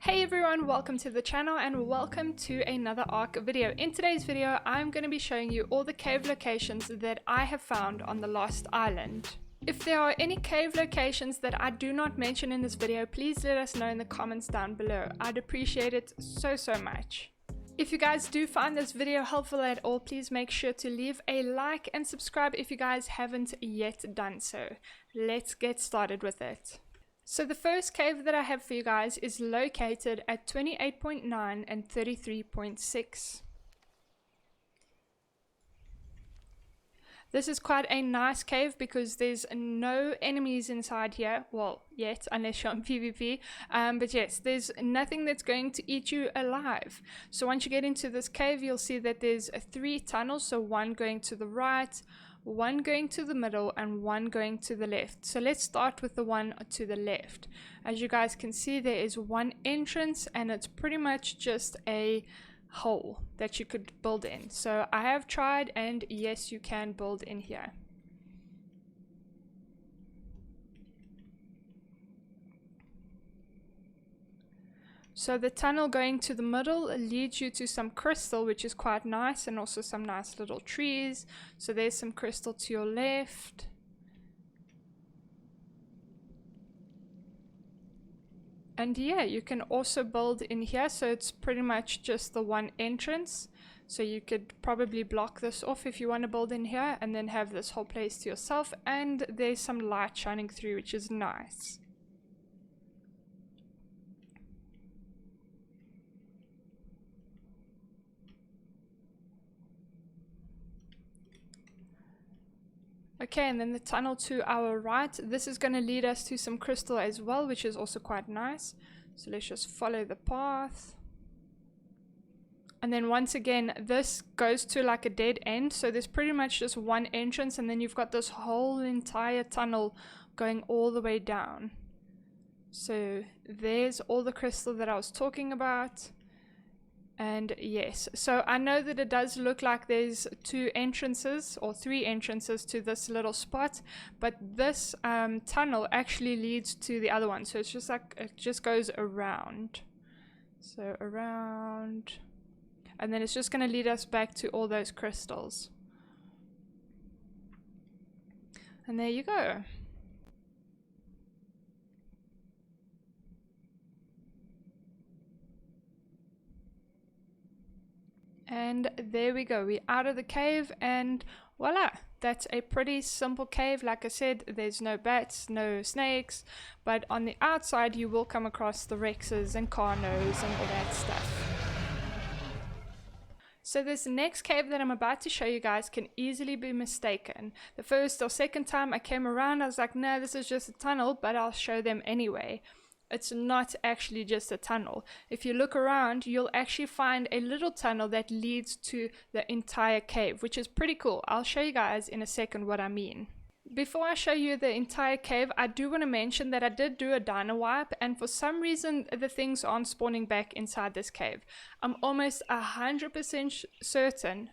Hey everyone, welcome to the channel and welcome to another ARC video. In today's video, I'm going to be showing you all the cave locations that I have found on the Lost Island. If there are any cave locations that I do not mention in this video, please let us know in the comments down below. I'd appreciate it so much. If you guys do find this video helpful at all, please make sure to leave a like and subscribe if you guys haven't yet done so. Let's get started with it. So the first cave that I have for you guys is located at 28.9 and 33.6. This is quite a nice cave because there's no enemies inside here, well, yet, unless you're on PvP, but yes, there's nothing that's going to eat you alive. So once you get into this cave, you'll see that there's 3 tunnels, so one going to the right, one going to the middle, and one going to the left. So let's start with the one to the left. As you guys can see, there is one entrance and it's pretty much just a hole that you could build in. So I have tried, and yes, you can build in here. So the tunnel going to the middle leads you to some crystal, which is quite nice, and also some nice little trees. So there's some crystal to your left. And yeah, you can also build in here, so it's pretty much just the one entrance. So you could probably block this off if you want to build in here, and then have this whole place to yourself. And there's some light shining through, which is nice. Okay, and then the tunnel to our right, this is going to lead us to some crystal as well, which is also quite nice. So let's just follow the path. And then once again, this goes to like a dead end, so there's pretty much just one entrance, and then you've got this whole entire tunnel going all the way down. So there's all the crystal that I was talking about. And yes, so I know that it does look like there's 2 entrances or 3 entrances to this little spot, but this tunnel actually leads to the other one. So it's just like, it just goes around. So around, and then it's just going to lead us back to all those crystals. And there you go. And there we go, we're out of the cave, and voila, that's a pretty simple cave. Like I said, there's no bats, no snakes, but on the outside you will come across the Rexes and Carnos and all that stuff. So this next cave that I'm about to show you guys can easily be mistaken. The first or second time I came around, I was like, no, this is just a tunnel, but I'll show them anyway. It's not actually just a tunnel. If you look around, you'll actually find a little tunnel that leads to the entire cave, which is pretty cool. I'll show you guys in a second what I mean. Before I show you the entire cave, I do want to mention that I did do a dino wipe, and for some reason the things aren't spawning back inside this cave. I'm almost 100% certain,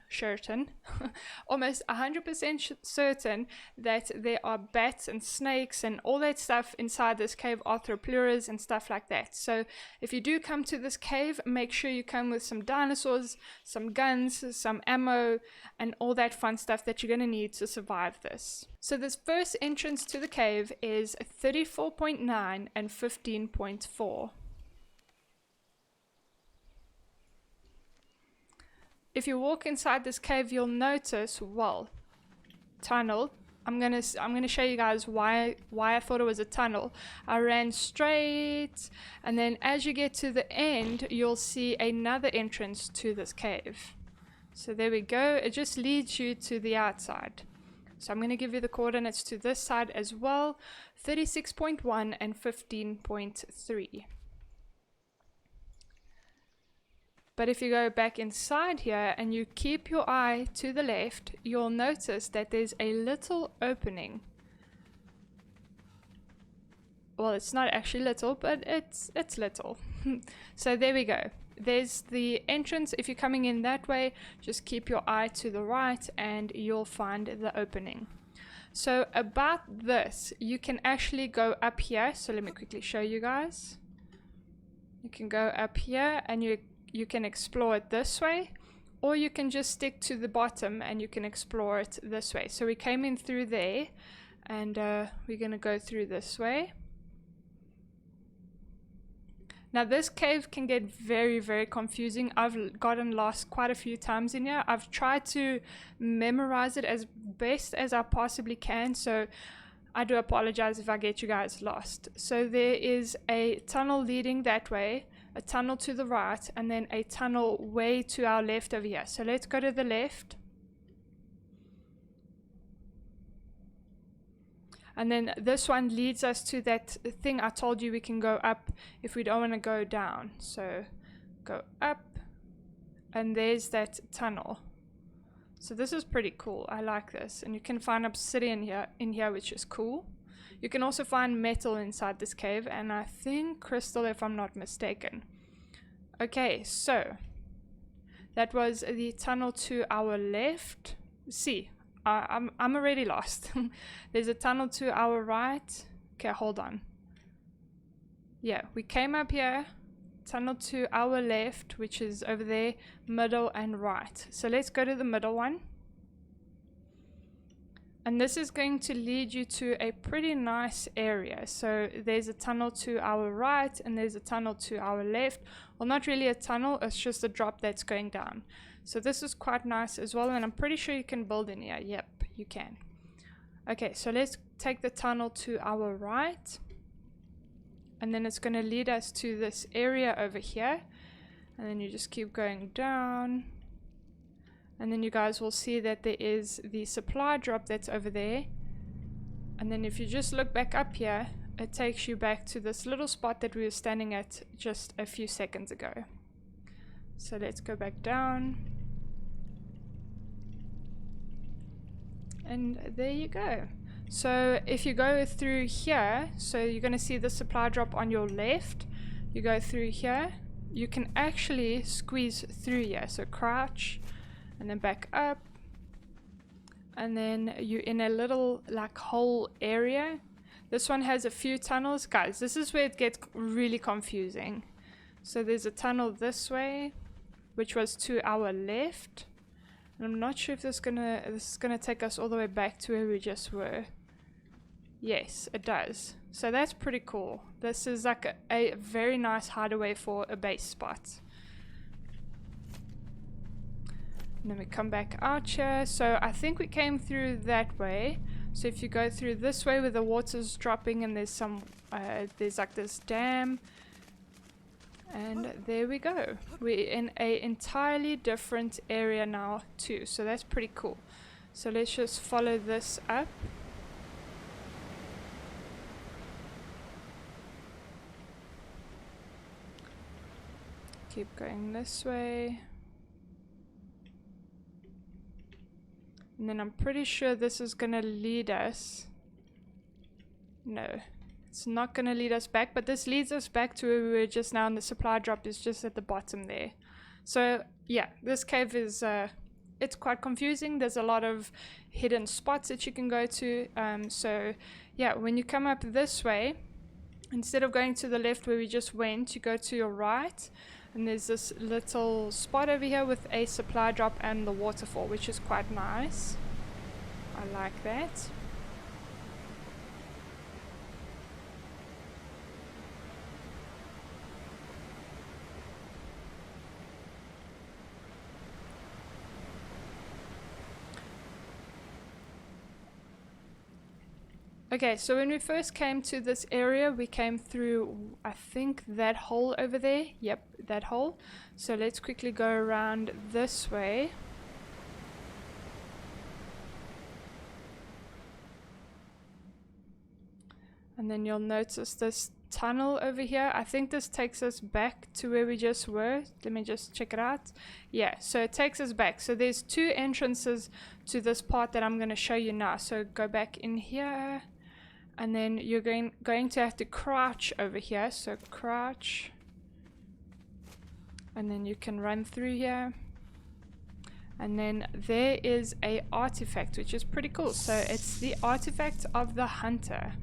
almost 100% certain that there are bats and snakes and all that stuff inside this cave, arthropleuras and stuff like that. So if you do come to this cave, make sure you come with some dinosaurs, some guns, some ammo, and all that fun stuff that you're going to need to survive this. So this first entrance to the cave is 34.9 and 15.4. If you walk inside this cave, you'll notice, well, tunnel. I'm gonna show you guys why I thought it was a tunnel. I ran straight, and then as you get to the end, you'll see another entrance to this cave. So there we go. It just leads you to the outside. So I'm going to give you the coordinates to this side as well, 36.1 and 15.3. But if you go back inside here and you keep your eye to the left, you'll notice that there's a little opening. Well, it's not actually little, but it's little. So there we go. There's the entrance. If you're coming in that way, just keep your eye to the right and you'll find the opening. So about this, you can actually go up here. So let me quickly show you guys. You can go up here and you can explore it this way, or you can just stick to the bottom and you can explore it this way. So we came in through there, and we're going to go through this way. Now this cave can get very, very confusing. I've gotten lost quite a few times in here. I've tried to memorize it as best as I possibly can, so I do apologize if I get you guys lost. So there is a tunnel leading that way, a tunnel to the right, and then a tunnel way to our left over here. So let's go to the left. And then this one leads us to that thing I told you we can go up if we don't want to go down. So go up, and there's that tunnel. So this is pretty cool. I like this. And you can find obsidian in here, which is cool. You can also find metal inside this cave, and I think crystal, if I'm not mistaken. Okay, so that was the tunnel to our left. See, I'm already lost. There's a tunnel to our right. Okay, hold on. Yeah, we came up here. Tunnel to our left, which is over there, middle and right. So let's go to the middle one. And this is going to lead you to a pretty nice area. So there's a tunnel to our right and there's a tunnel to our left. Well, not really a tunnel, it's just a drop that's going down. So this is quite nice as well, and I'm pretty sure you can build in here. Yep, you can. Okay, so let's take the tunnel to our right. And then it's going to lead us to this area over here. And then you just keep going down. And then you guys will see that there is the supply drop that's over there. And then if you just look back up here, it takes you back to this little spot that we were standing at just a few seconds ago. So let's go back down. And there you go. So if you go through here, so you're going to see the supply drop on your left. You go through here, you can actually squeeze through here. So crouch and then back up, and then you're in a little like hole area. This one has a few tunnels. Guys, this is where it gets really confusing. So there's a tunnel this way, which was to our left. And I'm not sure if this is gonna take us all the way back to where we just were. Yes, it does. So that's pretty cool. This is like a very nice hideaway for a base spot. And then we come back out here. So I think we came through that way. So if you go through this way where the water's dropping and there's some, there's like this dam. And there we go. We're in an entirely different area now too. So that's pretty cool. So let's just follow this up. Keep going this way. And then I'm pretty sure this is going to lead us. No, it's not going to lead us back, but this leads us back to where we were just now, and the supply drop is just at the bottom there. So yeah, this cave is it's quite confusing. There's a lot of hidden spots that you can go to. So yeah, when you come up this way, instead of going to the left where we just went, you go to your right. And there's this little spot over here with a supply drop and the waterfall, which is quite nice. I like that. Okay, so when we first came to this area, we came through, I think, that hole over there. Yep, that hole. So let's quickly go around this way. And then you'll notice this tunnel over here. I think this takes us back to where we just were. Let me just check it out. Yeah, so it takes us back. So there's two entrances to this part that I'm going to show you now. So go back in here. And then you're going to have to crouch over here. So crouch. And then you can run through here. And then there is a artifact, which is pretty cool. So it's the artifact of the hunter.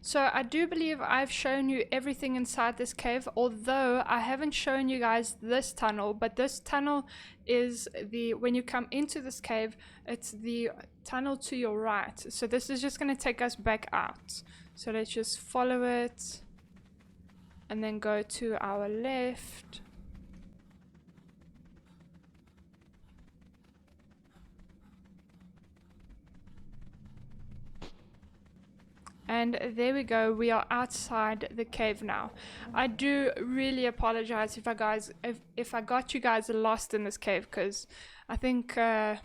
So I do believe I've shown you everything inside this cave, although I haven't shown you guys this tunnel, but this tunnel is when you come into this cave, it's the tunnel to your right. So this is just going to take us back out. So let's just follow it and then go to our left. And there we go, we are outside the cave now. I do really apologize if I got you guys lost in this cave, because I think it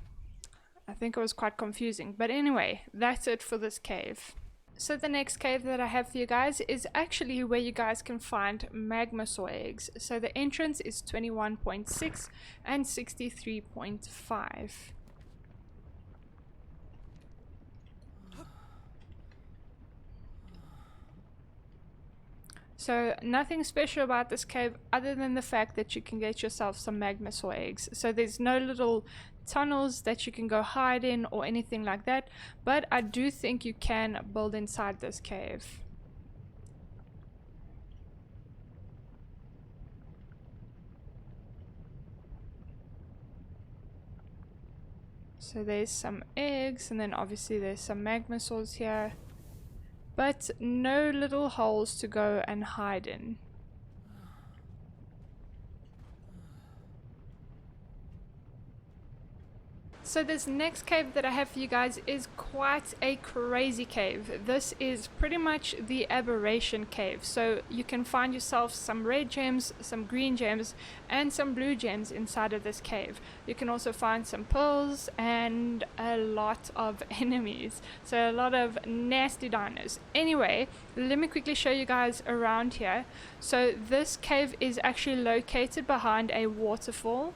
was quite confusing. But anyway, that's it for this cave. So the next cave that I have for you guys is actually where you guys can find magma soy eggs. So the entrance is 21.6 and 63.5. So nothing special about this cave other than the fact that you can get yourself some magma soy eggs. So there's no little tunnels that you can go hide in or anything like that, but I do think you can build inside this cave. So there's some eggs, and then obviously there's some magma soys here. But no little holes to go and hide in. So this next cave that I have for you guys is quite a crazy cave. This is pretty much the aberration cave. So you can find yourself some red gems, some green gems, and some blue gems inside of this cave. You can also find some pearls and a lot of enemies. So a lot of nasty dinos. Anyway, let me quickly show you guys around here. So this cave is actually located behind a waterfall.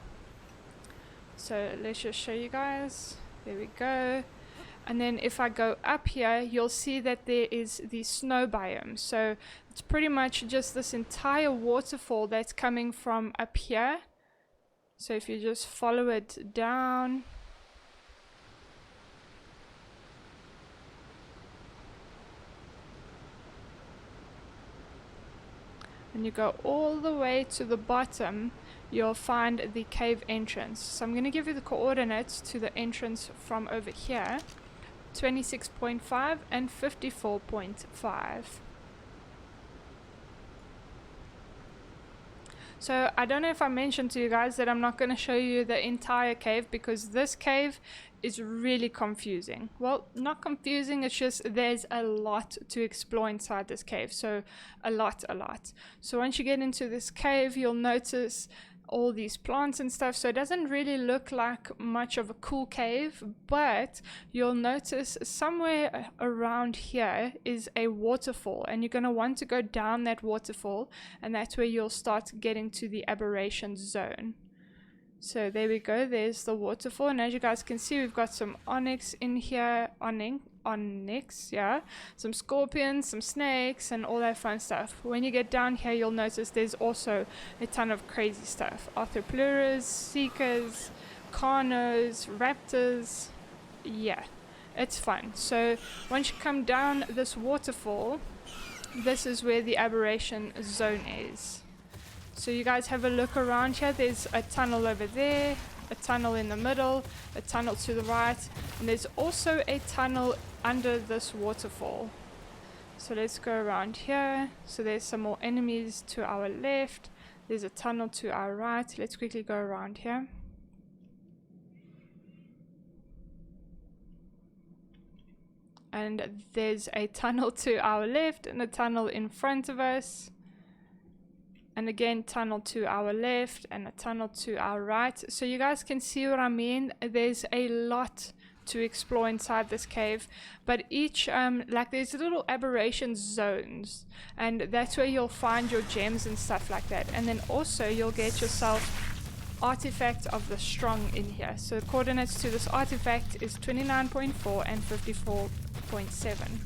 So let's just show you guys. There we go. And then if I go up here, you'll see that there is the snow biome. So it's pretty much just this entire waterfall that's coming from up here. So if you just follow it down, and you go all the way to the bottom, you'll find the cave entrance. So I'm going to give you the coordinates to the entrance from over here: 26.5 and 54.5. So I don't know if I mentioned to you guys that I'm not going to show you the entire cave, because this cave is really confusing. Well, not confusing, it's just there's a lot to explore inside this cave. So a lot. So once you get into this cave, you'll notice all these plants and stuff. So it doesn't really look like much of a cool cave, but you'll notice somewhere around here is a waterfall, and you're going to want to go down that waterfall, and that's where you'll start getting to the aberration zone. So there we go, there's the waterfall, and as you guys can see, we've got some onyx in here, onyx, yeah, some scorpions, some snakes, and all that fun stuff. When you get down here, you'll notice there's also a ton of crazy stuff: arthropleuras, seekers, carnos, raptors. Yeah, it's fun. So once you come down this waterfall, this is where the aberration zone is. So you guys have a look around here. There's a tunnel over there, a tunnel in the middle, a tunnel to the right, and there's also a tunnel under this waterfall. So let's go around here. So there's some more enemies to our left. There's a tunnel to our right. Let's quickly go around here. And there's a tunnel to our left and a tunnel in front of us. And again, tunnel to our left and a tunnel to our right. So you guys can see what I mean. There's a lot to explore inside this cave, but each like there's little aberration zones, and that's where you'll find your gems and stuff like that. And then also you'll get yourself artifact of the strong in here. So the coordinates to this artifact is 29.4 and 54.7.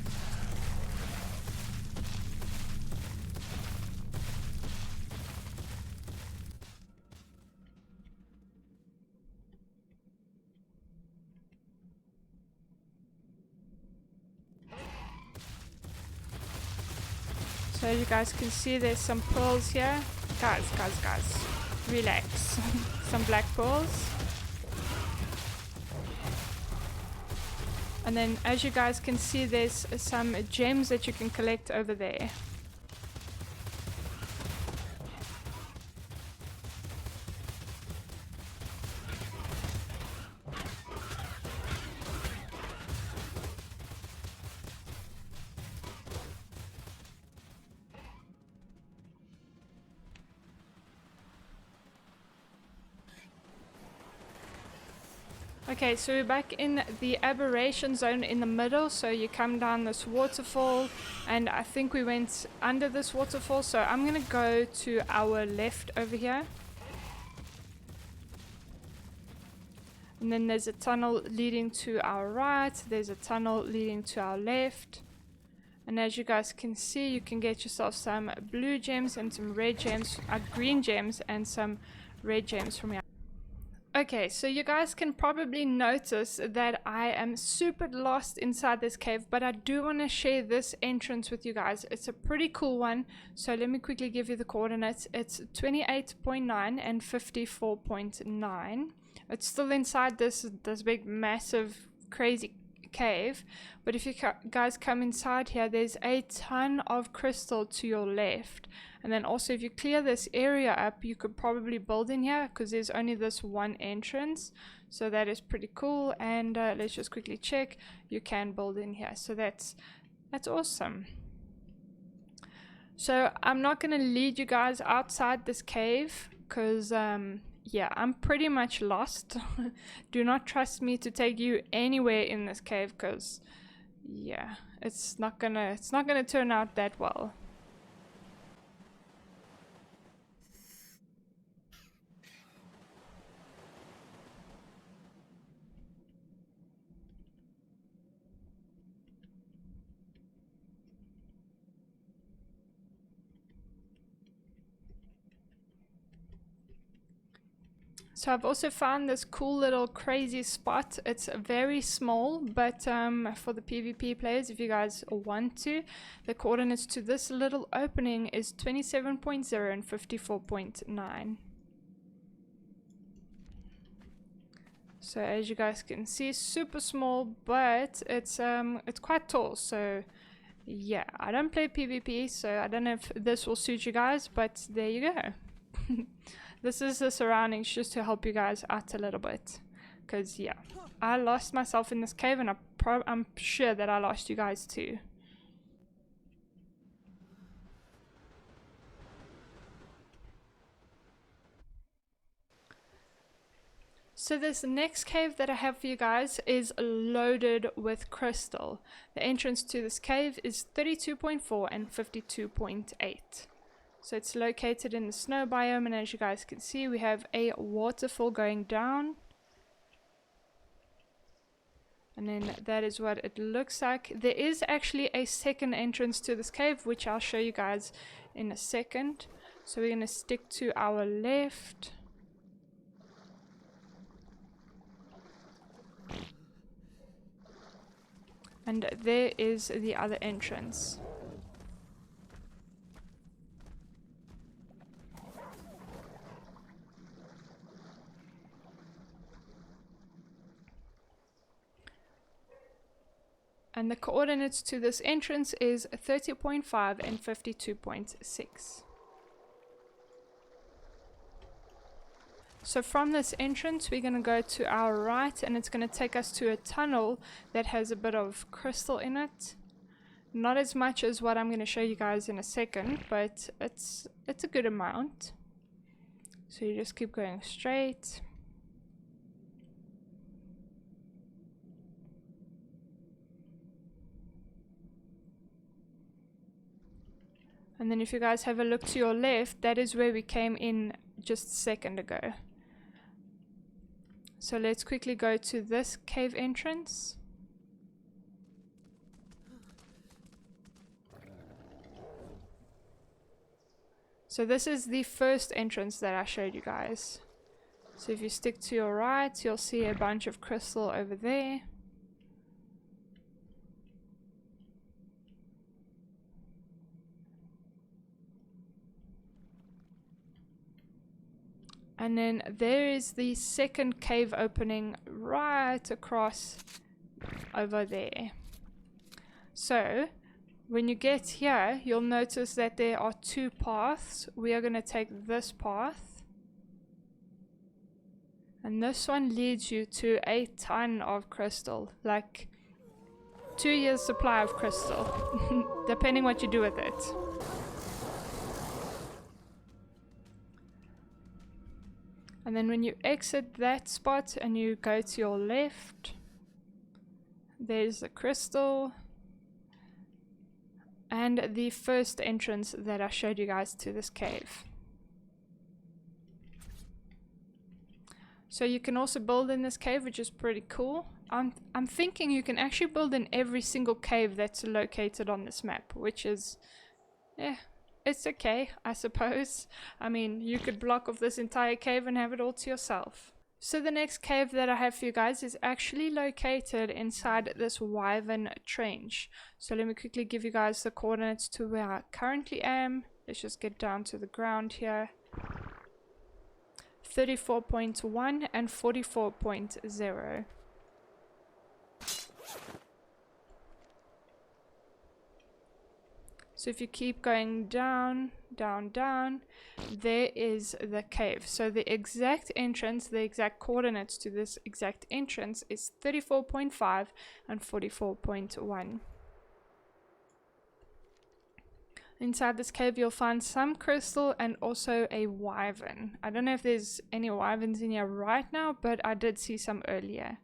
So as you guys can see, there's some pearls here. Guys, relax. Some black pearls. And then as you guys can see, there's some gems that you can collect over there. Okay, so we're back in the aberration zone in the middle. So you come down this waterfall, and I think we went under this waterfall. So I'm gonna go to our left over here. And then there's a tunnel leading to our right. There's a tunnel leading to our left. And as you guys can see, you can get yourself some blue gems and some red gems, green gems and some red gems from here. Okay, so you guys can probably notice that I am super lost inside this cave, but I do want to share this entrance with you guys. It's a pretty cool one, so let me quickly give you the coordinates. It's 28.9 and 54.9. It's still inside this big, massive, crazy cave, but if you guys come inside here, there's a ton of crystal to your left. And then also, if you clear this area up, you could probably build in here because there's only this one entrance. So that is pretty cool. And let's just quickly check. You can build in here. So that's awesome. So I'm not going to lead you guys outside this cave because yeah, I'm pretty much lost. Do not trust me to take you anywhere in this cave because yeah, it's not gonna turn out that well. So I've also found this cool little crazy spot. It's very small, but for the PvP players, if you guys want to, the coordinates to this little opening is 27.0 and 54.9. So as you guys can see, super small, but it's quite tall. So yeah, I don't play PvP, so I don't know if this will suit you guys, but there you go. This is the surroundings just to help you guys out a little bit. Because, yeah, I lost myself in this cave and I'm sure that I lost you guys too. So this next cave that I have for you guys is loaded with crystal. The entrance to this cave is 32.4 and 52.8. So it's located in the snow biome, and as you guys can see, we have a waterfall going down. And then that is what it looks like. There is actually a second entrance to this cave, which I'll show you guys in a second. So we're going to stick to our left. And there is the other entrance. And the coordinates to this entrance is 30.5 and 52.6. So from this entrance, we're going to go to our right, and it's going to take us to a tunnel that has a bit of crystal in it. Not as much as what I'm going to show you guys in a second, but it's a good amount. So you just keep going straight. And then if you guys have a look to your left, that is where we came in just a second ago. So let's quickly go to this cave entrance. So this is the first entrance that I showed you guys. So if you stick to your right, you'll see a bunch of crystal over there. And then there is the second cave opening right across over there. So when you get here, you'll notice that there are two paths. We are going to take this path, and this one leads you to a ton of crystal, like 2 years supply of crystal, depending what you do with it. And then when you exit that spot and you go to your left, there's the crystal and the first entrance that I showed you guys to this cave. So you can also build in this cave, which is pretty cool. I'm thinking you can actually build in every single cave that's located on this map, which is, yeah, it's okay, I suppose. I mean, you could block off this entire cave and have it all to yourself. So the next cave that I have for you guys is actually located inside this Wyvern trench. So let me quickly give you guys the coordinates to where I currently am. Let's just get down to the ground here. 34.1 and 44.0. So if you keep going down, down, down, there is the cave. So the exact entrance, the exact coordinates to this exact entrance is 34.5 and 44.1. Inside this cave you'll find some crystal and also a wyvern. I don't know if there's any wyverns in here right now, but I did see some earlier.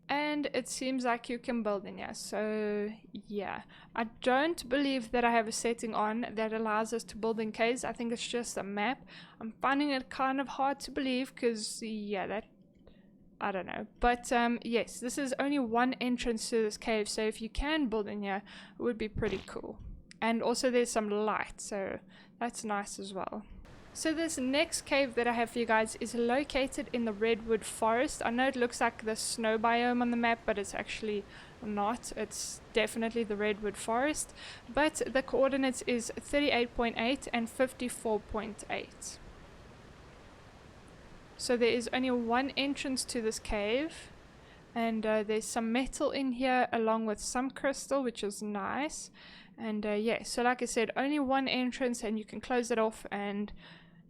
And it seems like you can build in here, so yeah. I don't believe that I have a setting on that allows us to build in caves. I think it's just a map. I'm finding it kind of hard to believe because, yeah, that, I don't know. But yes, this is only one entrance to this cave, so if you can build in here, it would be pretty cool. And also there's some light, so that's nice as well. So this next cave that I have for you guys is located in the redwood forest. I know it looks like the snow biome on the map, but it's actually not. It's definitely the redwood forest. But the coordinates is 38.8 and 54.8. So there is only one entrance to this cave. And there's some metal in here along with some crystal, which is nice. And yeah, so like I said, only one entrance and you can close it off and,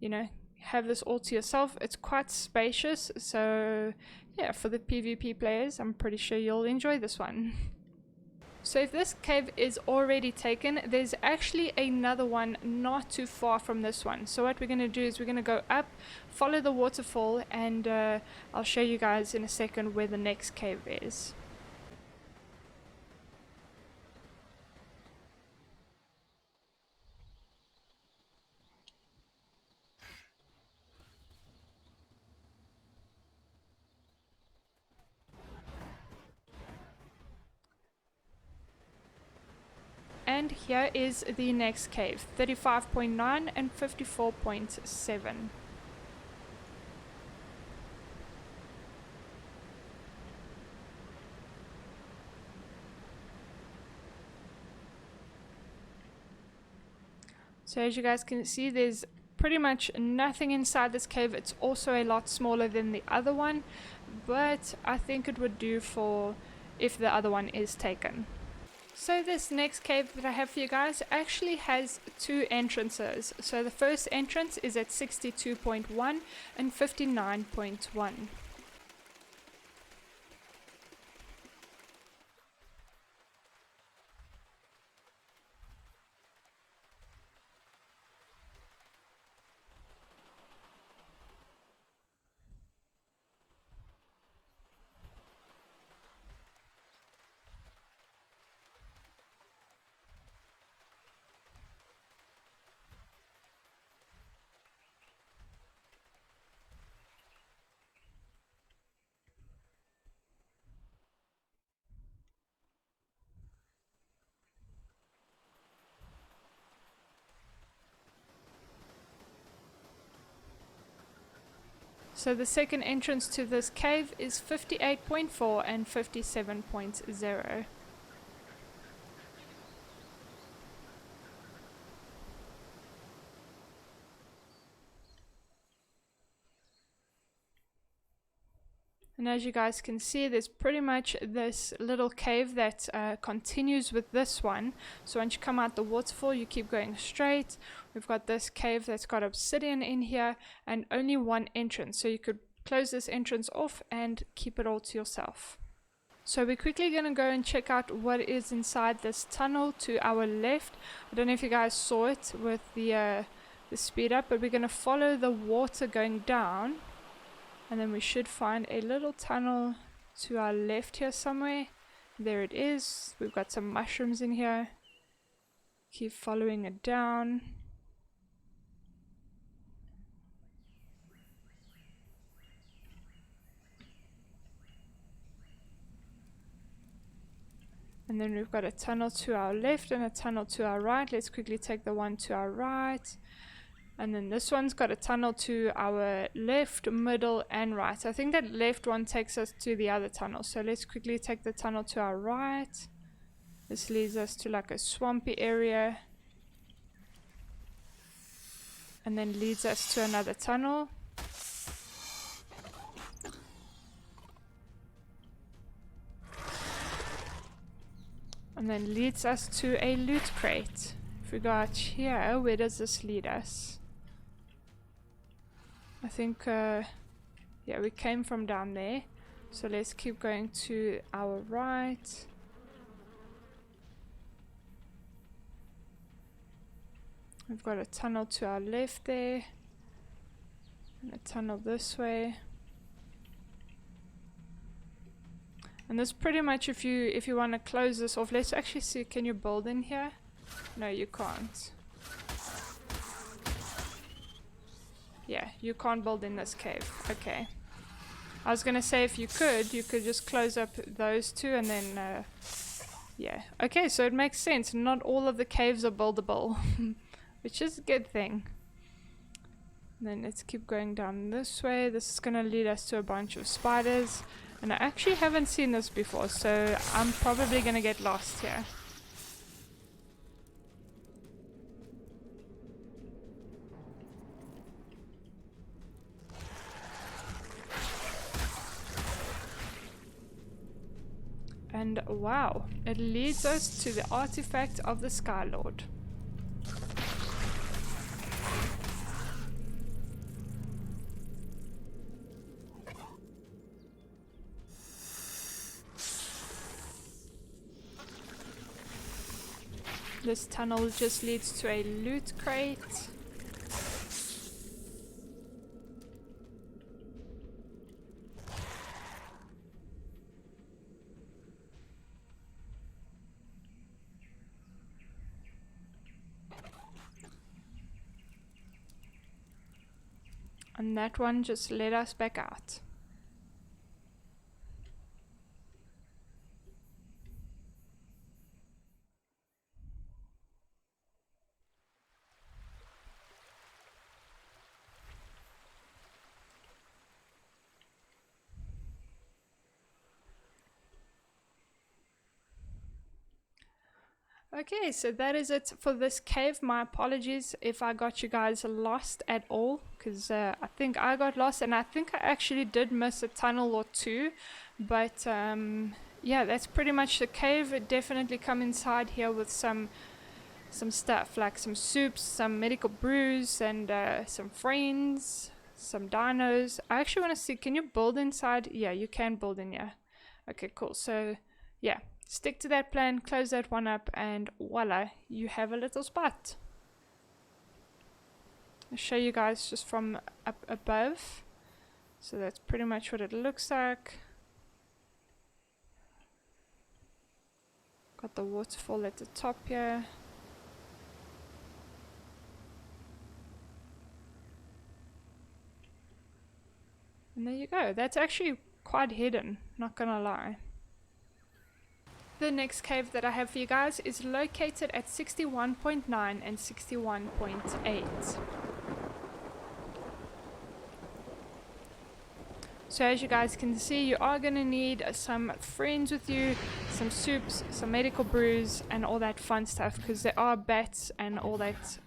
you know, have this all to yourself. It's quite spacious, so yeah, for the PvP players, I'm pretty sure you'll enjoy this one. So if this cave is already taken, there's actually another one not too far from this one. So what we're going to do is we're going to go up, follow the waterfall, and I'll show you guys in a second where the next cave is. And here is the next cave, 35.9 and 54.7. So as you guys can see, there's pretty much nothing inside this cave. It's also a lot smaller than the other one, but I think it would do for if the other one is taken. So this next cave that I have for you guys actually has two entrances. So the first entrance is at 62.1 and 59.1. So the second entrance to this cave is 58.4 and 57.0. And as you guys can see, there's pretty much this little cave that continues with this one. So once you come out the waterfall, you keep going straight. We've got this cave that's got obsidian in here and only one entrance. So you could close this entrance off and keep it all to yourself. So we're quickly going to go and check out what is inside this tunnel to our left. I don't know if you guys saw it with the speed up, but we're going to follow the water going down. And then we should find a little tunnel to our left here somewhere. There it is. We've got some mushrooms in here. Keep following it down. And then we've got a tunnel to our left and a tunnel to our right. Let's quickly take the one to our right. And then this one's got a tunnel to our left, middle, and right. I think that left one takes us to the other tunnel. So let's quickly take the tunnel to our right. This leads us to like a swampy area. And then leads us to another tunnel. And then leads us to a loot crate. If we go out here, where does this lead us? I think, yeah, we came from down there. So let's keep going to our right. We've got a tunnel to our left there. And a tunnel this way. And this pretty much, if you want to close this off, let's actually see, can you build in here? No, you can't. Yeah, you can't build in this cave. Okay. I was gonna say if you could just close up those two and then, yeah. Okay, so it makes sense. Not all of the caves are buildable, which is a good thing. And then let's keep going down this way. This is gonna lead us to a bunch of spiders. And I actually haven't seen this before, so I'm probably gonna get lost here. And wow, it leads us to the artifact of the Sky Lord. This tunnel just leads to a loot crate. And that one just led us back out. Okay, so that is it for this cave. My apologies if I got you guys lost at all, because I think I got lost, and I think I actually did miss a tunnel or two, but yeah, that's pretty much the cave. Definitely come inside here with some stuff, like some soups, some medical brews, and some friends, some dinos. I actually want to see, can you build inside? Yeah, you can build in here. Okay, cool. So yeah, stick to that plan, close that one up, and voila, you have a little spot. I'll show you guys just from up above. So that's pretty much what it looks like. Got the waterfall at the top here. And there you go. That's actually quite hidden, not gonna lie. The next cave that I have for you guys is located at 61.9 and 61.8. So as you guys can see, you are going to need some friends with you, some soups, some medical brews, and all that fun stuff, because there are bats and all that,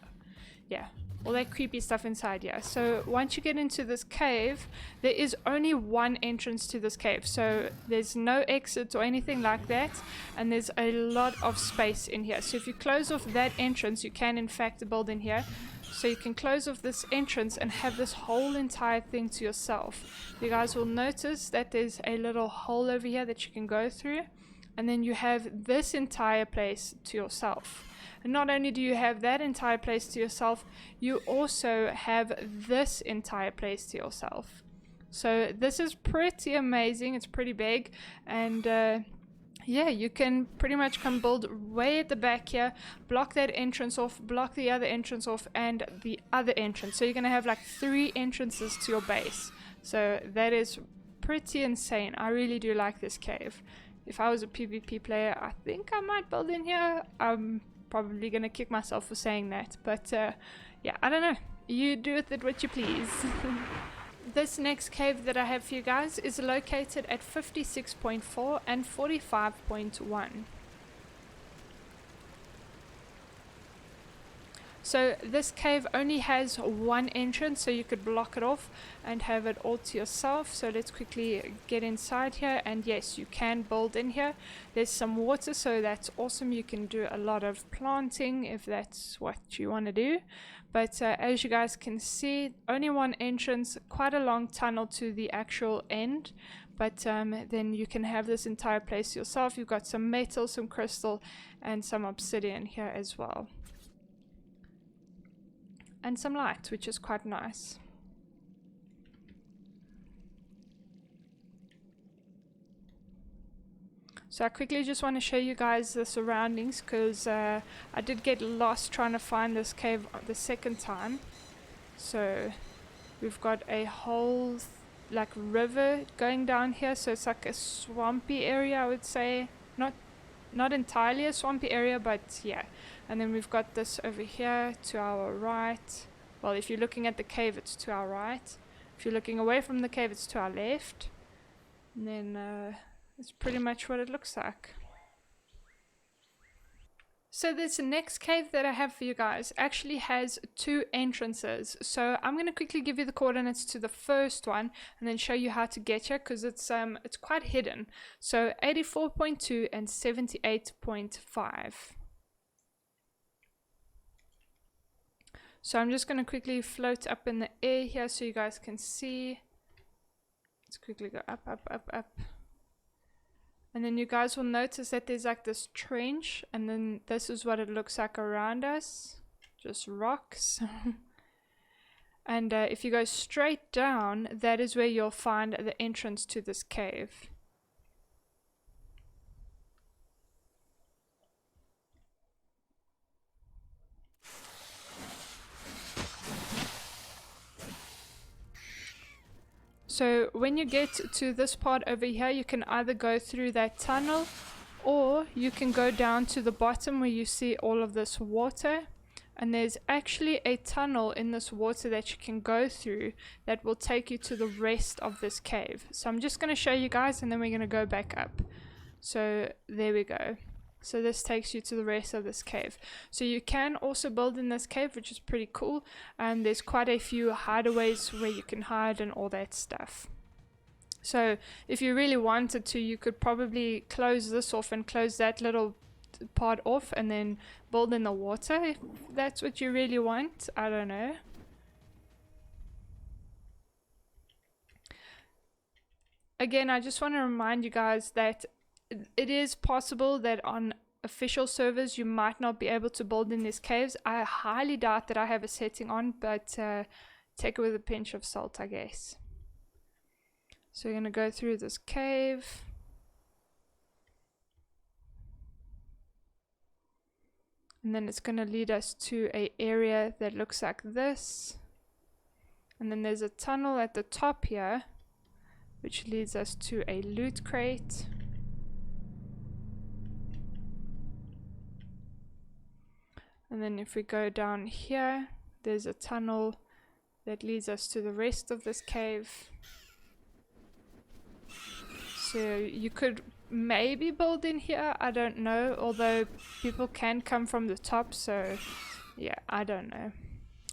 yeah, all that creepy stuff inside here. So once you get into this cave, there is only one entrance to this cave, so there's no exit or anything like that, and there's a lot of space in here. So if you close off that entrance, you can in fact build in here. So you can close off this entrance and have this whole entire thing to yourself. You guys will notice that there's a little hole over here that you can go through, and then you have this entire place to yourself. And not only do you have that entire place to yourself, you also have this entire place to yourself. So this is pretty amazing. It's pretty big, and yeah, you can pretty much come build way at the back here, block that entrance off, block the other entrance off, and the other entrance. So you're going to have like 3 entrances to your base. So that is pretty insane. I really do like this cave. If I was a PvP player, I think I might build in here. I'm probably going to kick myself for saying that. But yeah, I don't know. You do with it what you please. This next cave that I have for you guys is located at 56.4 and 45.1. So this cave only has one entrance, so you could block it off and have it all to yourself. So let's quickly get inside here, and yes, you can build in here. There's some water, so that's awesome. You can do a lot of planting if that's what you want to do. But as you guys can see, only one entrance, quite a long tunnel to the actual end. But then you can have this entire place yourself. You've got some metal, some crystal, and some obsidian here as well. And some light, which is quite nice. So I quickly just want to show you guys the surroundings, because I did get lost trying to find this cave the second time. So we've got a whole like river going down here, so it's like a swampy area, I would say. Not entirely a swampy area, but yeah. And then we've got this over here to our right. Well, if you're looking at the cave, it's to our right. If you're looking away from the cave, it's to our left. And then that's pretty much what it looks like. So this next cave that I have for you guys actually has 2 entrances. So I'm going to quickly give you the coordinates to the first one and then show you how to get here, because it's quite hidden. So 84.2 and 78.5. So I'm just going to quickly float up in the air here so you guys can see. Let's quickly go up, up, up, up. And then you guys will notice that there's like this trench, and then this is what it looks like around us. Just rocks. And if you go straight down, that is where you'll find the entrance to this cave. So when you get to this part over here, you can either go through that tunnel, or you can go down to the bottom where you see all of this water, and there's actually a tunnel in this water that you can go through that will take you to the rest of this cave. So I'm just going to show you guys, and then we're going to go back up. So there we go. So this takes you to the rest of this cave. So you can also build in this cave, which is pretty cool. And there's quite a few hideaways where you can hide and all that stuff. So if you really wanted to, you could probably close this off and close that little part off and then build in the water, if that's what you really want. I don't know. Again, I just want to remind you guys that it is possible that on official servers you might not be able to build in these caves. I highly doubt that I have a setting on, but take it with a pinch of salt, I guess. So we're going to go through this cave. And then it's going to lead us to an area that looks like this. And then there's a tunnel at the top here, which leads us to a loot crate. And then if we go down here, there's a tunnel that leads us to the rest of this cave. So you could maybe build in here, I don't know, although people can come from the top, so yeah, I don't know.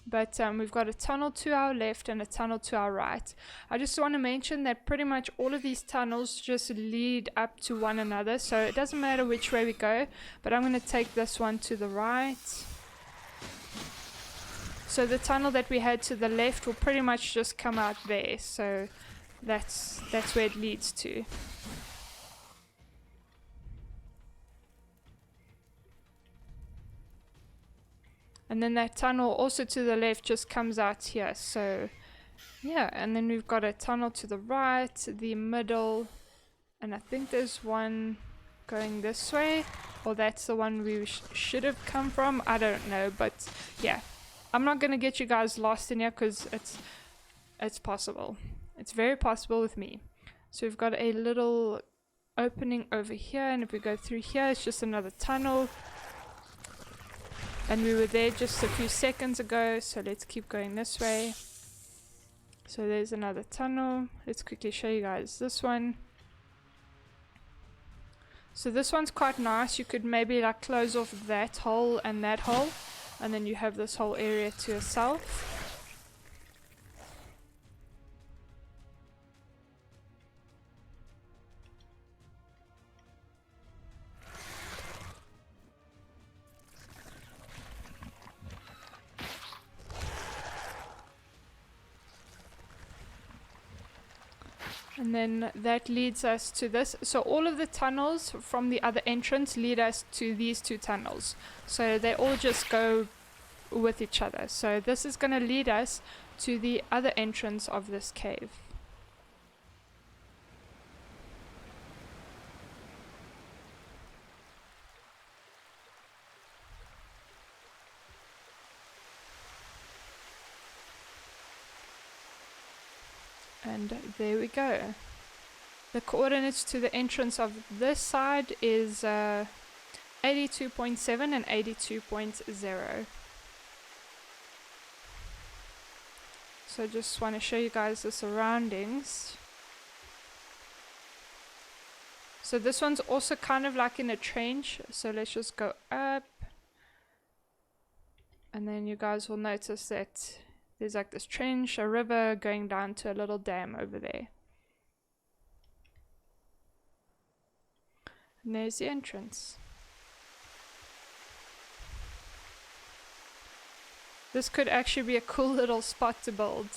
But we've got a tunnel to our left and a tunnel to our right. I just want to mention that pretty much all of these tunnels just lead up to one another, so it doesn't matter which way we go, but I'm going to take this one to the right. So the tunnel that we had to the left will pretty much just come out there, so that's where it leads to. And then that tunnel also to the left just comes out here, so yeah. And then we've got a tunnel to the right, the middle, and I think there's one going this way, or that's the one we should have come from, I don't know. But yeah, I'm not gonna get you guys lost in here because it's possible. It's very possible with me. So we've got a little opening over here, and if we go through here, it's just another tunnel. And we were there just a few seconds ago, so let's keep going this way. So there's another tunnel. Let's quickly show you guys this one. So this one's quite nice. You could maybe like close off that hole and that hole, and then you have this whole area to yourself. And then that leads us to this. So all of the tunnels from the other entrance lead us to these two tunnels. So they all just go with each other. So this is going to lead us to the other entrance of this cave. And there we go. The coordinates to the entrance of this side is 82.7 and 82.0. So I just want to show you guys the surroundings. So this one's also kind of like in a trench. So let's just go up. And then you guys will notice that there's like this trench, a river going down to a little dam over there. And there's the entrance. This could actually be a cool little spot to build.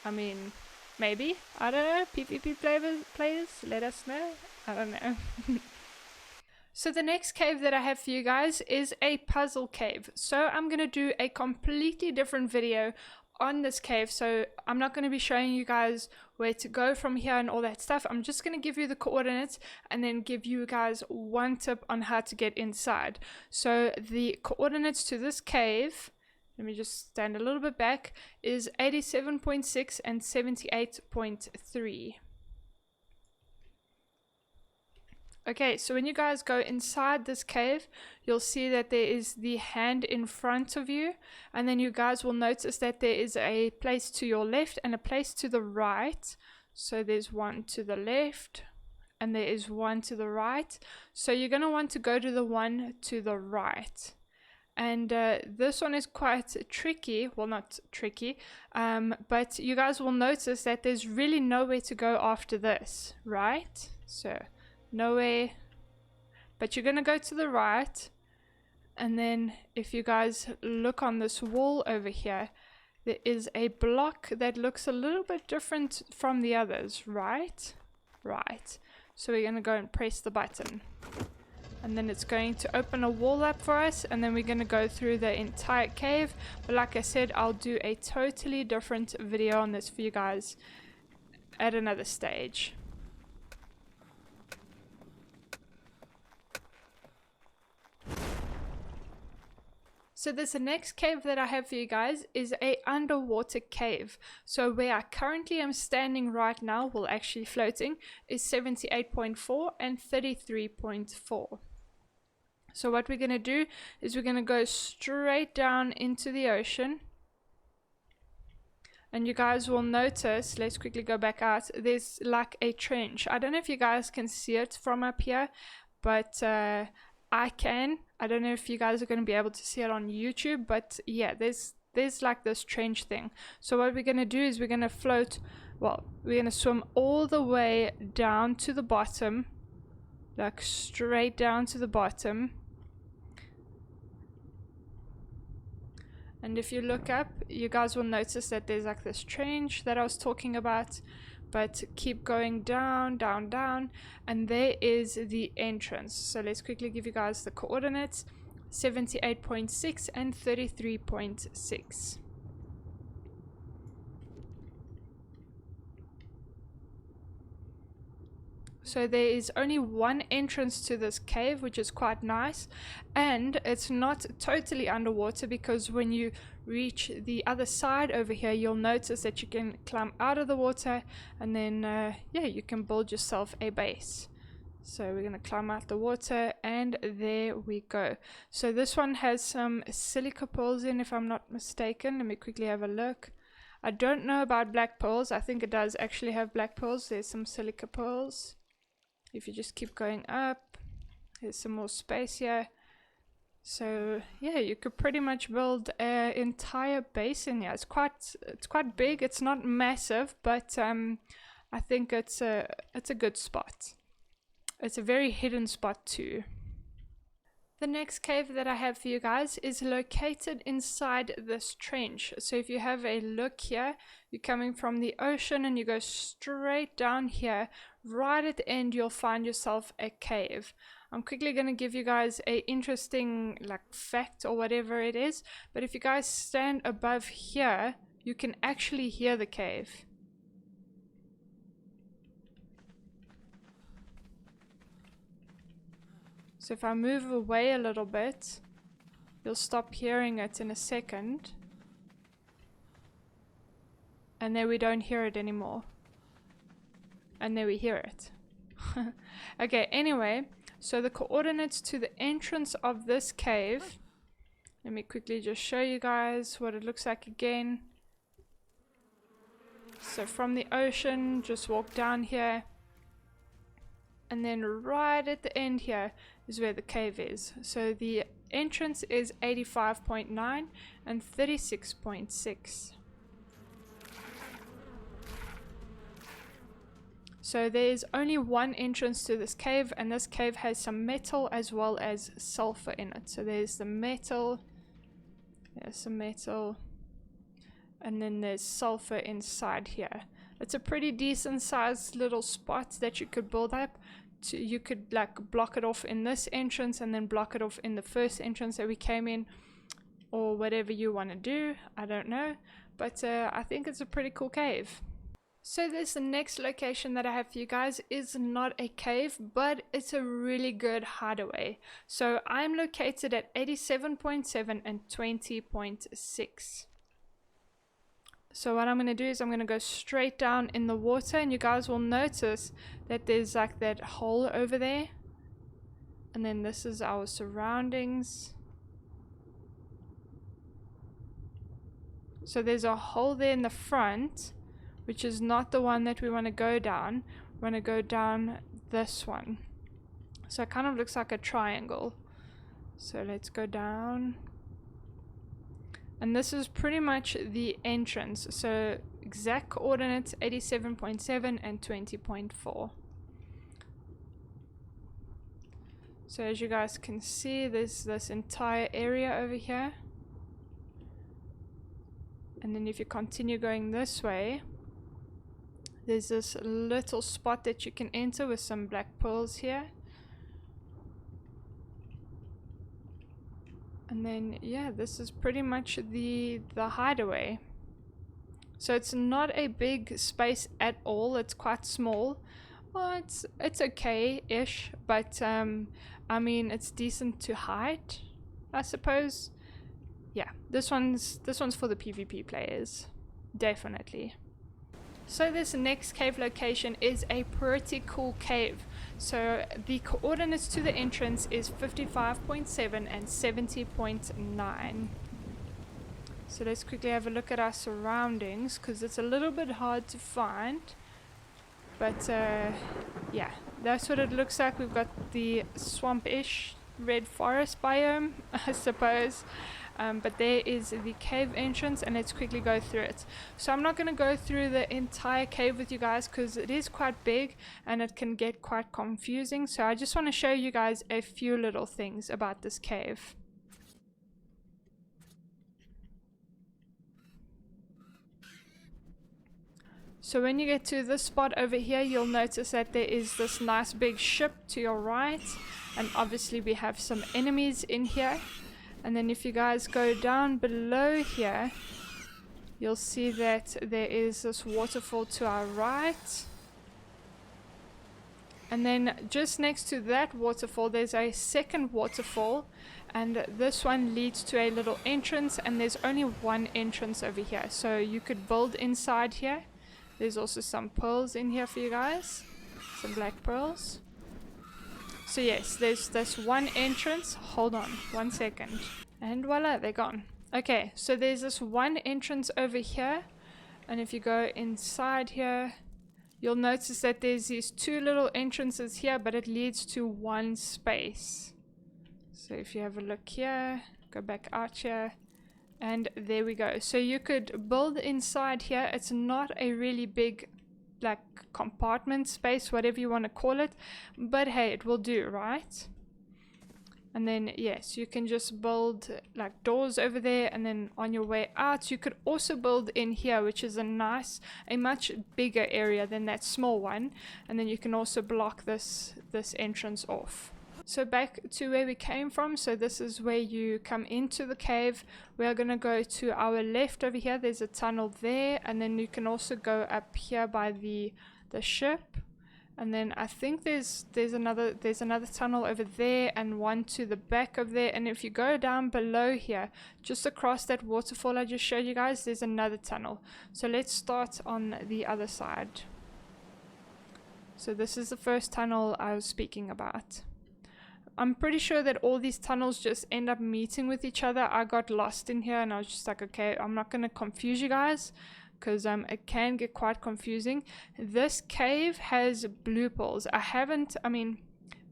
I mean, maybe. I don't know. PvP players, let us know. I don't know. So the next cave that I have for you guys is a puzzle cave. So I'm going to do a completely different video on this cave. So I'm not going to be showing you guys where to go from here and all that stuff. I'm just going to give you the coordinates and then give you guys one tip on how to get inside. So the coordinates to this cave, let me just stand a little bit back, is 87.6 and 78.3. Okay, so when you guys go inside this cave, you'll see that there is the hand in front of you, and then you guys will notice that there is a place to your left and a place to the right. So there's one to the left and there is one to the right. So you're going to want to go to the one to the right. And this one is quite tricky. Well, not tricky, but you guys will notice that there's really nowhere to go after this, right? So nowhere, but you're gonna go to the right, and then if you guys look on this wall over here, there is a block that looks a little bit different from the others, right? So we're gonna go and press the button, and then it's going to open a wall up for us, and then we're gonna go through the entire cave. But like I said, I'll do a totally different video on this for you guys at another stage. So this next cave that I have for you guys is a underwater cave. So where I currently am standing right now, well actually floating, is 78.4 and 33.4. So what we're going to do is we're going to go straight down into the ocean. And you guys will notice, let's quickly go back out, there's like a trench. I don't know if you guys can see it from up here, but I can. I don't know if you guys are going to be able to see it on YouTube, but yeah, there's like this trench thing. So what we're going to do is we're going to float, well, we're going to swim all the way down to the bottom, like straight down to the bottom. And if you look up, you guys will notice that there's like this trench that I was talking about, but keep going down, down, down, and there is the entrance. So let's quickly give you guys the coordinates, 78.6 and 33.6. So there is only one entrance to this cave, which is quite nice, and it's not totally underwater, because when you reach the other side over here, you'll notice that you can climb out of the water, and then yeah, you can build yourself a base. So we're going to climb out the water, and there we go. So this one has some silica pearls in, if I'm not mistaken. Let me quickly have a look. I don't know about black pearls. I think it does actually have black pearls. There's some silica pearls. If you just keep going up, there's some more space here. So yeah, you could pretty much build an entire base in here. It's quite big. It's not massive, but I think it's a good spot. It's a very hidden spot too. The next cave that I have for you guys is located inside this trench. So if you have a look here, you're coming from the ocean and you go straight down here, right at the end you'll find yourself a cave. I'm quickly going to give you guys a interesting like fact or whatever it is, but if you guys stand above here, you can actually hear the cave. So if I move away a little bit, you'll stop hearing it in a second. And then we don't hear it anymore. And then we hear it. Okay, anyway, so the coordinates to the entrance of this cave, let me quickly just show you guys what it looks like again. So from the ocean, just walk down here. And then right at the end here is where the cave is. So the entrance is 85.9 and 36.6. So there's only one entrance to this cave, and this cave has some metal as well as sulfur in it. So there's the metal, there's some metal, and then there's sulfur inside here. It's a pretty decent sized little spot that you could build up. You could like block it off in this entrance and then block it off in the first entrance that we came in, or whatever you want to do. I don't know, but I think it's a pretty cool cave. So this next location that I have for you guys is not a cave, but it's a really good hideaway. So I'm located at 87.7 and 20.6. So what I'm going to do is I'm going to go straight down in the water, and you guys will notice that there's like that hole over there. And then this is our surroundings. So there's a hole there in the front, which is not the one that we want to go down. We want to go down this one. So it kind of looks like a triangle. So let's go down. And this is pretty much the entrance. So exact coordinates 87.7 and 20.4. So as you guys can see, there's this entire area over here. And then if you continue going this way, there's this little spot that you can enter with some black pearls here. And then yeah, this is pretty much the hideaway. So it's not a big space at all, it's quite small. Well, it's okay-ish, but I mean it's decent to hide, I suppose. Yeah, this one's for the PvP players, definitely. So this next cave location is a pretty cool cave. So the coordinates to the entrance is 55.7 and 70.9. So let's quickly have a look at our surroundings, because it's a little bit hard to find. But yeah, that's what it looks like. We've got the swamp-ish red forest biome, I suppose. But there is the cave entrance, and let's quickly go through it. So I'm not going to go through the entire cave with you guys because it is quite big and it can get quite confusing. So I just want to show you guys a few little things about this cave. So when you get to this spot over here, you'll notice that there is this nice big ship to your right, and obviously we have some enemies in here. And then if you guys go down below here, you'll see that there is this waterfall to our right. And then just next to that waterfall, there's a second waterfall, and this one leads to a little entrance, and there's only one entrance over here. So you could build inside here. There's also some pearls in here for you guys, some black pearls. So yes, there's this one entrance. Hold on 1 second. And voila, they're gone. Okay, so there's this one entrance over here. And if you go inside here, you'll notice that there's these two little entrances here, but it leads to one space. So if you have a look here, go back out here, and there we go. So you could build inside here. It's not a really big like compartment space, whatever you want to call it, but hey, it will do, right? And then yes, you can just build like doors over there, and then on your way out you could also build in here, which is a much bigger area than that small one, and then you can also block this entrance off. So back to where we came from, so this is where you come into the cave. We are going to go to our left over here. There's a tunnel there, and then you can also go up here by the ship. And then I think there's another tunnel over there, and one to the back of there. And if you go down below here, just across that waterfall I just showed you guys, there's another tunnel. So let's start on the other side. So this is the first tunnel I was speaking about. I'm pretty sure that all these tunnels just end up meeting with each other. I got lost in here and I was just like, okay, I'm not going to confuse you guys, because it can get quite confusing. This cave has blue pearls.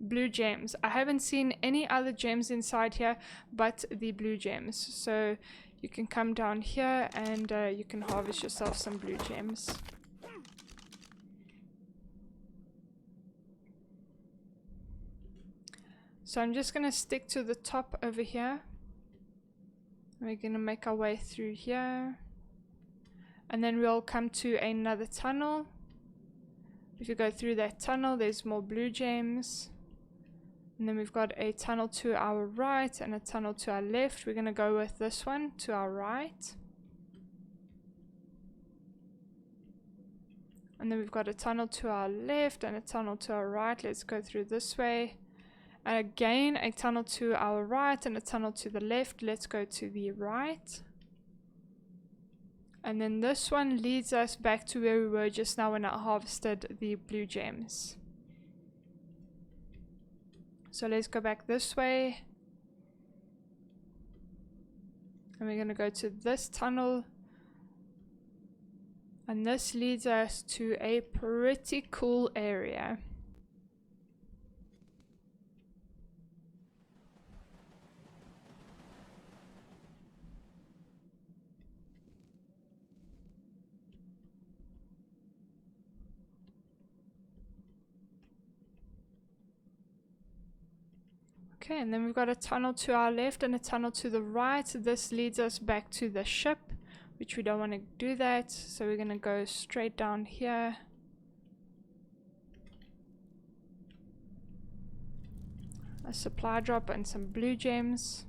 Blue gems. I haven't seen any other gems inside here but the blue gems. So you can come down here and you can harvest yourself some blue gems. So I'm just going to stick to the top over here. We're going to make our way through here. And then we'll come to another tunnel. If you go through that tunnel, there's more blue gems. And then we've got a tunnel to our right and a tunnel to our left. We're going to go with this one to our right. And then we've got a tunnel to our left and a tunnel to our right. Let's go through this way. And again, a tunnel to our right and a tunnel to the left. Let's go to the right. And then this one leads us back to where we were just now when I harvested the blue gems. So let's go back this way. And we're going to go to this tunnel. And this leads us to a pretty cool area. Okay, and then we've got a tunnel to our left and a tunnel to the right. This leads us back to the ship, which we don't want to do that. So we're going to go straight down here. A supply drop and some blue gems.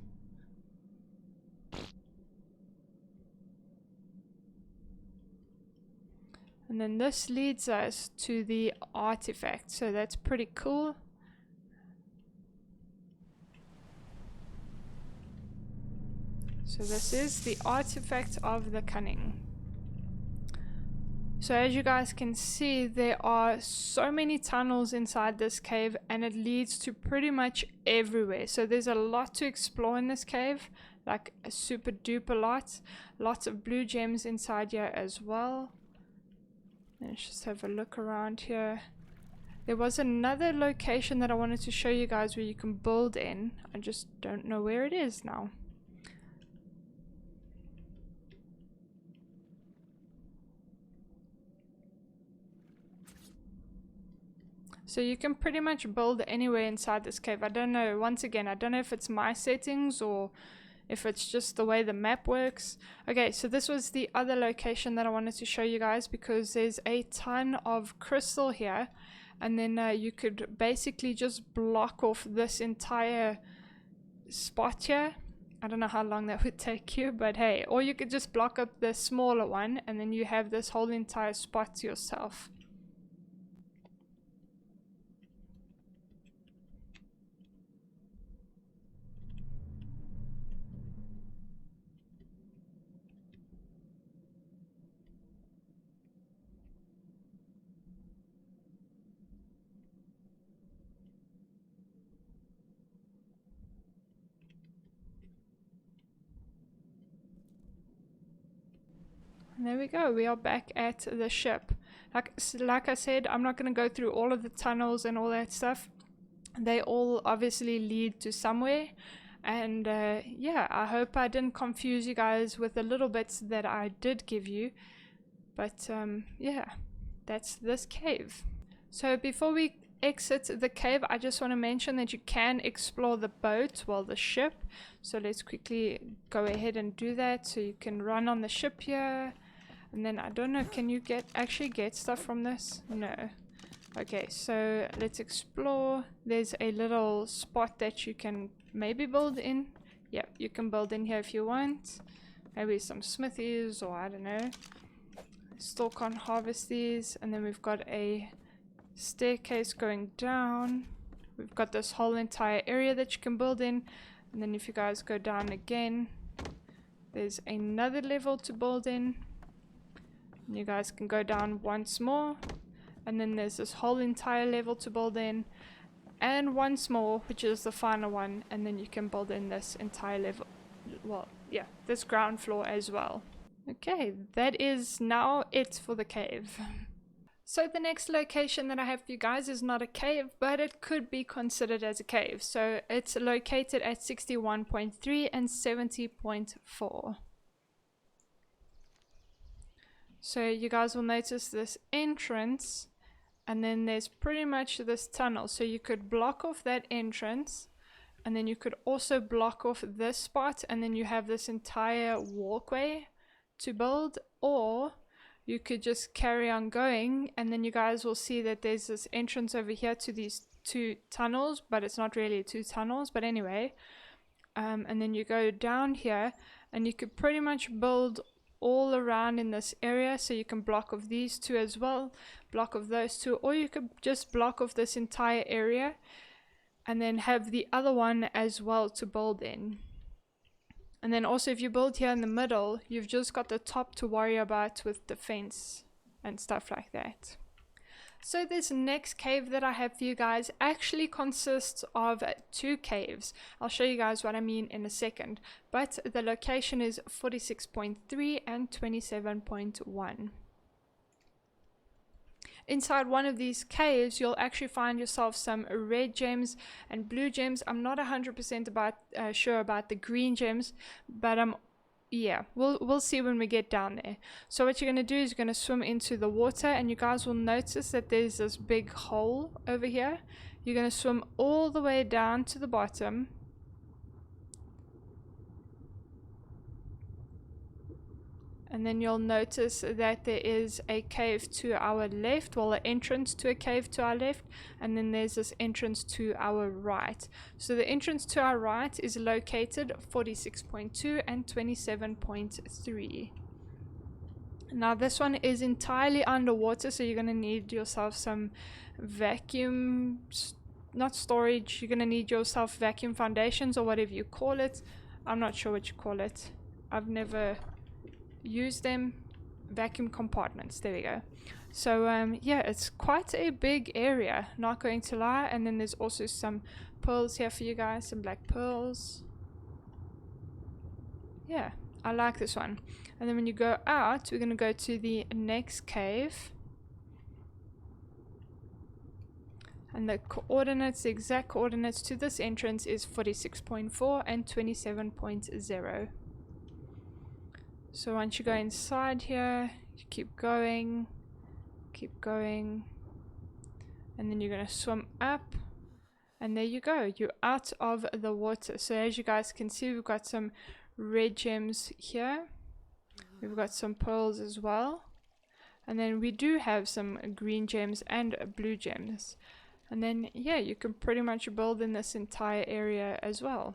And then this leads us to the artifact. So that's pretty cool. So this is the artifact of the cunning. So as you guys can see, there are so many tunnels inside this cave, and it leads to pretty much everywhere. So there's a lot to explore in this cave. like a super duper lot. Lots of blue gems inside here as well. Let's just have a look around here. There was another location that I wanted to show you guys where you can build in. I just don't know where it is now. So you can pretty much build anywhere inside this cave. I don't know, once again, I don't know if it's my settings or if it's just the way the map works. Okay, so this was the other location that I wanted to show you guys, because there's a ton of crystal here, and then you could basically just block off this entire spot here. I don't know how long that would take you, but hey, or you could just block up the smaller one and then you have this whole entire spot to yourself. And there we go, we are back at the ship. Like I said, I'm not going to go through all of the tunnels and all that stuff. They all obviously lead to somewhere. And yeah, I hope I didn't confuse you guys with the little bits that I did give you. But yeah, that's this cave. So before we exit the cave, I just want to mention that you can explore the boat, well, the ship. So let's quickly go ahead and do that. So you can run on the ship here. And then I don't know, can you actually get stuff from this? No. Okay, so let's explore. There's a little spot that you can maybe build in. Yeah, you can build in here if you want. Maybe some smithies, or I don't know. Still can't harvest these. And then we've got a staircase going down. We've got this whole entire area that you can build in. And then if you guys go down again, there's another level to build in. And you guys can go down once more. And then there's this whole entire level to build in. And once more, which is the final one. And then you can build in this entire level. Well, yeah, this ground floor as well. Okay, that is now it for the cave. So the next location that I have for you guys is not a cave, but it could be considered as a cave. So it's located at 61.3 and 70.4. So you guys will notice this entrance, and then there's pretty much this tunnel. So you could block off that entrance, and then you could also block off this spot, and then you have this entire walkway to build, or you could just carry on going, and then you guys will see that there's this entrance over here to these two tunnels, but it's not really two tunnels, but anyway. And then you go down here, and you could pretty much build all around in this area. So you can block off these two as well, block off those two, or you could just block off this entire area and then have the other one as well to build in. And then also if you build here in the middle, you've just got the top to worry about with defense and stuff like that. So this next cave that I have for you guys actually consists of two caves. I'll show you guys what I mean in a second. But the location is 46.3 and 27.1. Inside one of these caves, you'll actually find yourself some red gems and blue gems. I'm not 100% sure about the green gems, but yeah, we'll see when we get down there. So what you're going to do is you're going to swim into the water, and you guys will notice that there's this big hole over here. You're going to swim all the way down to the bottom. And then you'll notice that there is a cave to our left, well, an entrance to a cave to our left, and then there's this entrance to our right. So the entrance to our right is located 46.2 and 27.3. Now this one is entirely underwater, so you're going to need yourself some vacuum, not storage, you're going to need yourself vacuum foundations or whatever you call it. I'm not sure what you call it. I've never use them. Vacuum compartments, there we go. So yeah, it's quite a big area, not going to lie. And then there's also some pearls here for you guys, some black pearls. Yeah, I like this one. And then when you go out, we're going to go to the next cave. And the coordinates, the exact coordinates to this entrance is 46.4 and 27.0. So once you go inside here, you keep going, and then you're going to swim up, and there you go, you're out of the water. So as you guys can see, we've got some red gems here, we've got some pearls as well, and then we do have some green gems and blue gems. And then yeah, you can pretty much build in this entire area as well.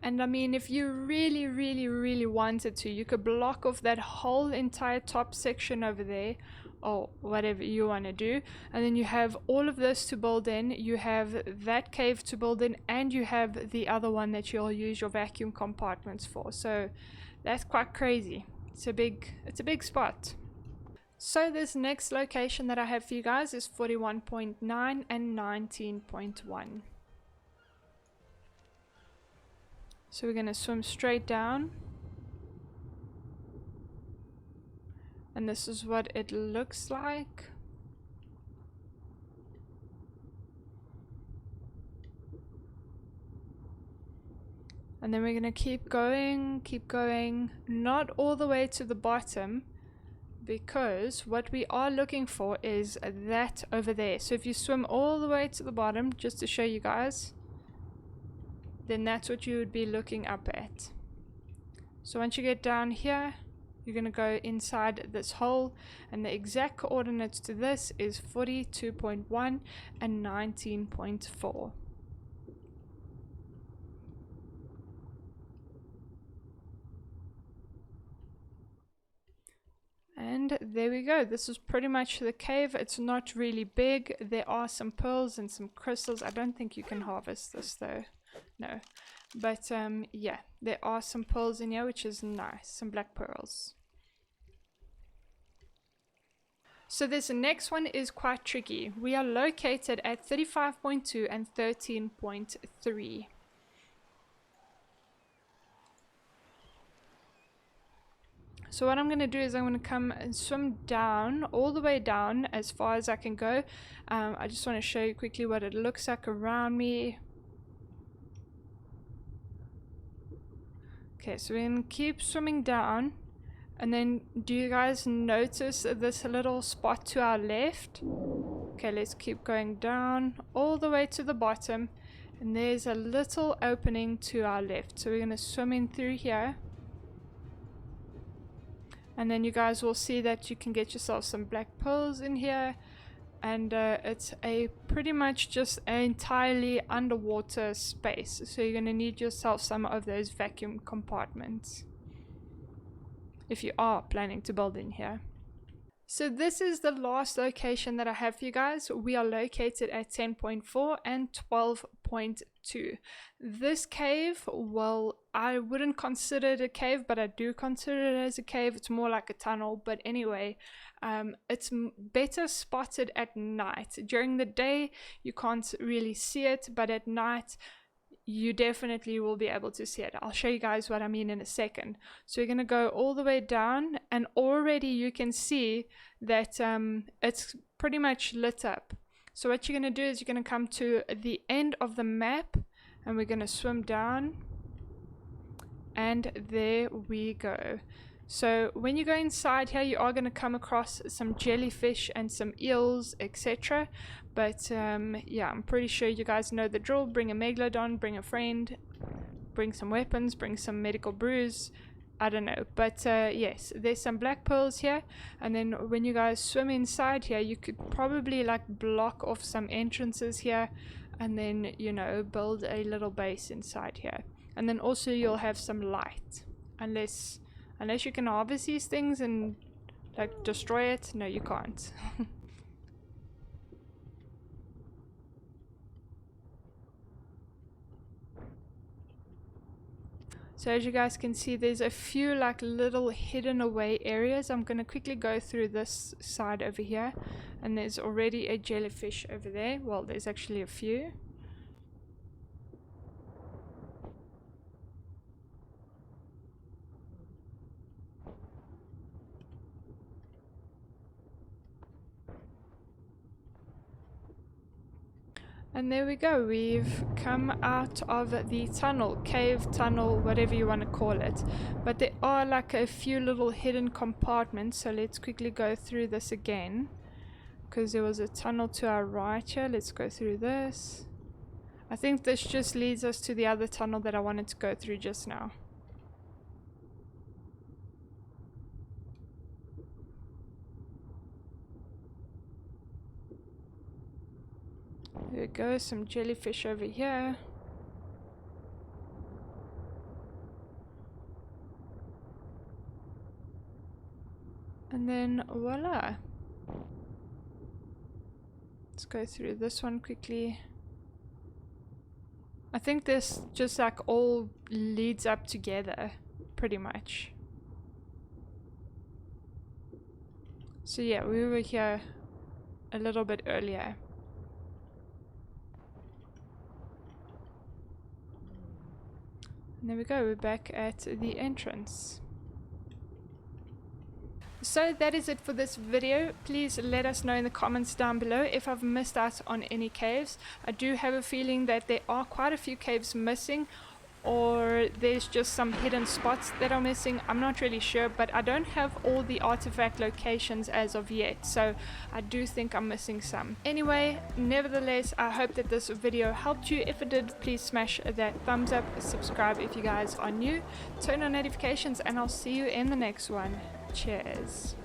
And I mean, if you really wanted to, you could block off that whole entire top section over there, or whatever you want to do, and then you have all of this to build in, you have that cave to build in, and you have the other one that you'll use your vacuum compartments for. So that's quite crazy. It's a big spot. So this next location that I have for you guys is 41.9 and 19.1. So we're going to swim straight down, and this is what it looks like. And then we're going to keep going, not all the way to the bottom, because what we are looking for is that over there. So if you swim all the way to the bottom, just to show you guys, then that's what you would be looking up at. So once you get down here, you're going to go inside this hole, and the exact coordinates to this is 42.1 and 19.4. And there we go. This is pretty much the cave. It's not really big. There are some pearls and some crystals. I don't think you can harvest this though. No. But yeah, there are some pearls in here, which is nice. Some black pearls. So this next one is quite tricky. We are located at 35.2 and 13.3. So what I'm going to do is I'm going to come and swim down, all the way down as far as I can go. I just want to show you quickly what it looks like around me. Okay, so we're going to keep swimming down. And then do you guys notice this little spot to our left? Okay, let's keep going down all the way to the bottom. And there's a little opening to our left. So we're going to swim in through here. And then you guys will see that you can get yourself some black pearls in here. And it's a pretty much just an entirely underwater space. So you're going to need yourself some of those vacuum compartments if you are planning to build in here. So this is the last location that I have for you guys. We are located at 10.4 and 12.2. This cave, well, I wouldn't consider it a cave, but I do consider it as a cave. It's more like a tunnel, but anyway, it's better spotted at night. During the day, you can't really see it, but at night, you definitely will be able to see it. I'll show you guys what I mean in a second. So we're going to go all the way down, and already you can see that it's pretty much lit up. So what you're going to do is you're going to come to the end of the map, and we're going to swim down, and there we go. So when you go inside here, you are going to come across some jellyfish and some eels, etc. But yeah, I'm pretty sure you guys know the drill. Bring a megalodon, bring a friend, bring some weapons, bring some medical brews. I don't know, but yes, there's some black pearls here. And then when you guys swim inside here, you could probably like block off some entrances here, and then, you know, build a little base inside here. And then also you'll have some light, unless you can harvest these things and like destroy it. No, you can't. So So as you guys can see, there's a few like little hidden away areas. I'm going to quickly go through this side over here, and there's already a jellyfish over there. Well, there's actually a few. And there we go, we've come out of the tunnel, cave, tunnel, whatever you want to call it. But there are like a few little hidden compartments, so let's quickly go through this again. Because there was a tunnel to our right here, let's go through this. I think this just leads us to the other tunnel that I wanted to go through just now. There we go, some jellyfish over here. And then voila. Let's go through this one quickly. I think this just like all leads up together, pretty much. So yeah, we were here a little bit earlier. And there we go, we're back at the entrance. So that is it for this video. Please let us know in the comments down below if I've missed out on any caves. I do have a feeling that there are quite a few caves missing, or there's just some hidden spots that are missing. I'm not really sure, but I don't have all the artifact locations as of yet, so I do think I'm missing some. Anyway, nevertheless, I hope that this video helped you. If it did, please smash that thumbs up, subscribe if you guys are new, turn on notifications, and I'll see you in the next one. Cheers.